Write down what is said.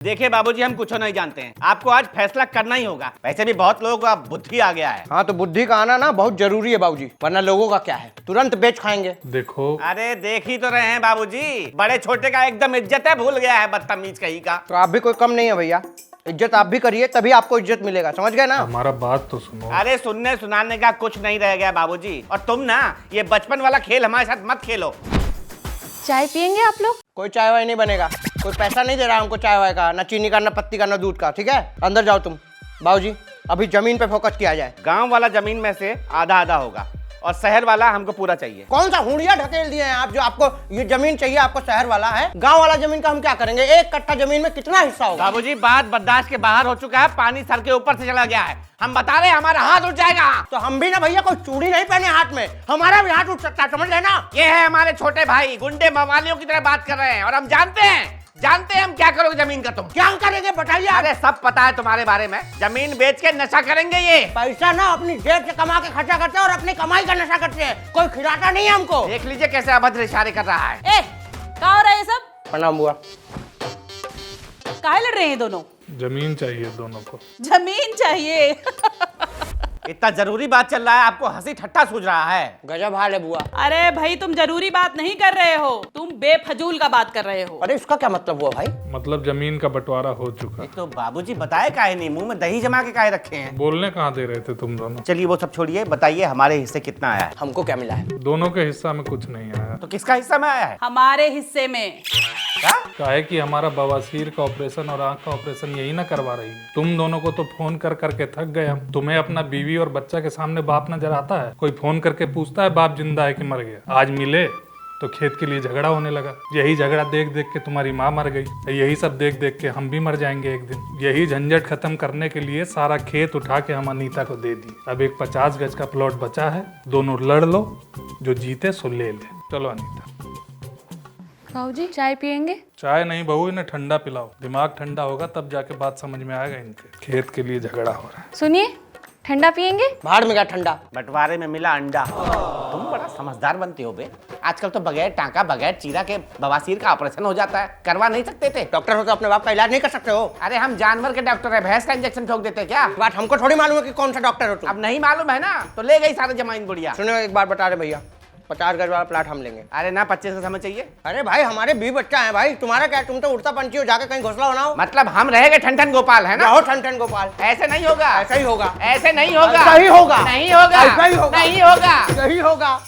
देखिए बाबूजी, हम कुछ नहीं जानते हैं, आपको आज फैसला करना ही होगा। वैसे भी बहुत लोगों को बुद्धि आ गया है। हाँ तो बुद्धि का आना ना बहुत जरूरी है बाबूजी, वरना लोगों का क्या है, तुरंत बेच खाएंगे। देखो अरे देख ही तो रहे हैं बाबूजी, बड़े छोटे का एकदम इज्जत है भूल गया है, बदतमीज कहीं का। तो आप भी कोई कम नहीं है भैया, इज्जत आप भी करिए तभी आपको इज्जत मिलेगा, समझ गए ना। हमारा बात तो सुनो। अरे सुनने सुनाने का कुछ नहीं रह गया बाबूजी, और तुम ना ये बचपन वाला खेल हमारे साथ मत खेलो। चाय पियेंगे आप लोग? कोई चाय वाय नहीं बनेगा, कोई पैसा नहीं दे रहा हमको चाय वाय का, ना चीनी का, ना पत्ती का, ना दूध का, ठीक है। अंदर जाओ तुम। बाबूजी अभी जमीन पे फोकस किया जाए। गांव वाला जमीन में से आधा आधा होगा और शहर वाला हमको पूरा चाहिए। कौन सा हुड़िया ढकेल दिए हैं आप, जो आपको ये जमीन चाहिए आपको शहर वाला है। गांव वाला जमीन का हम क्या करेंगे, एक कट्टा जमीन में कितना हिस्सा होगा। बाबूजी बात बर्दाश्त के बाहर हो चुका है, पानी सर के ऊपर से चला गया है, हम बता रहे हैं हमारा हाथ उठ जाएगा। तो हम भी ना भैया कोई चूड़ी नहीं पहने हाथ में, हमारा भी हाथ उठ सकता है, समझ लेना। ये है हमारे छोटे भाई, गुंडे मवालियों की तरह बात कर रहे हैं, और हम जानते हैं हम क्या करोगे जमीन का। तुम क्या करेंगे बताइए। अरे सब पता है तुम्हारे बारे में, जमीन बेच के नशा करेंगे। ये पैसा ना अपनी जेब से कमा के खर्चा करते हैं और अपनी कमाई का नशा करते हैं, कोई खिलाता नहीं है हमको। देख लीजिए कैसे अभद्र इशारे कर रहा है। ए, क्या हो रहा है ये सब? प्रणाम हुआ। काहे लड़ रहे हैं दोनों? जमीन चाहिए दोनों को। जमीन चाहिए? इतना जरूरी बात चल रहा है, आपको हंसी ठट्ठा सूझ रहा है। गजब हाल है बुआ। अरे भाई तुम जरूरी बात नहीं कर रहे हो, तुम बेफजूल का बात कर रहे हो। अरे इसका क्या मतलब हुआ भाई। मतलब जमीन का बंटवारा हो चुका। तो बाबूजी बताए काहे नहीं, मुंह में दही जमा के काहे रखे हैं। बोलने कहाँ दे रहे थे तुम दोनों। चलिए वो सब छोड़िए, बताइए हमारे हिस्से कितना आया है। हमको क्या मिला है। दोनों के हिस्सा में कुछ नहीं आया। तो किसका हिस्सा में आया है? हमारे हिस्से में। क्या? काहे कि हमारा बवासीर का ऑपरेशन और आंख का ऑपरेशन यही ना करवा रही है। तुम दोनों को तो फोन कर करके थक गए हम। तुम्हें अपना बीवी और बच्चा के सामने बाप नजर आता है? कोई फोन करके पूछता है बाप जिंदा है कि मर गया? आज मिले तो खेत के लिए झगड़ा होने लगा। यही झगड़ा देख देख के तुम्हारी माँ मर गई, यही सब देख देख के हम भी मर जाएंगे एक दिन। यही झंझट खत्म करने के लिए सारा खेत उठा के हम अनीता को दे दी। अब एक 50 गज का प्लॉट बचा है, दोनों लड़ लो, जो जीते सो ले ले। चलो अनीता। बाबूजी चाय पियेंगे? चाय नहीं बहू, इन्हें ठंडा पिलाओ, दिमाग ठंडा होगा तब जाके बात समझ में आएगा इनके। खेत के लिए झगड़ा हो रहा है। सुनिए, ठंडा पियेंगे? भाड़ में गया ठंडा। बंटवारे में मिला अंडा। तुम बड़ा समझदार बनते हो बे। आजकल तो बगैर टांका बगैर चीरा के बवासीर का ऑपरेशन हो जाता है, करवा नहीं सकते थे? डॉक्टर हो तो अपने बाप का इलाज नहीं कर सकते हो। अरे हम जानवर के डॉक्टर है, भैंस का इंजेक्शन ठोक देते क्या? बात हमको थोड़ी मालूम है कि कौन सा डॉक्टर हो तुम। अब नहीं मालूम है ना, तो ले गई सारे जमाइन बुढ़िया। सुनो एक बार बता रहे भैया, 50 गज वाला प्लाट हम लेंगे। अरे ना 25 का समय चाहिए। अरे भाई हमारे 20 बच्चा है भाई, तुम्हारा क्या, तुम तो उड़ता पंछी हो, जाके कहीं घोंसला बनाओ। मतलब हम रहेंगे ठन गोपाल है ना? रहो ठन गोपाल। ऐसे नहीं होगा, ऐसा ही होगा। ऐसे नहीं होगा, ऐसा ही होगा। नहीं होगा, ऐसा ही होगा। नहीं होगा। यही होगा।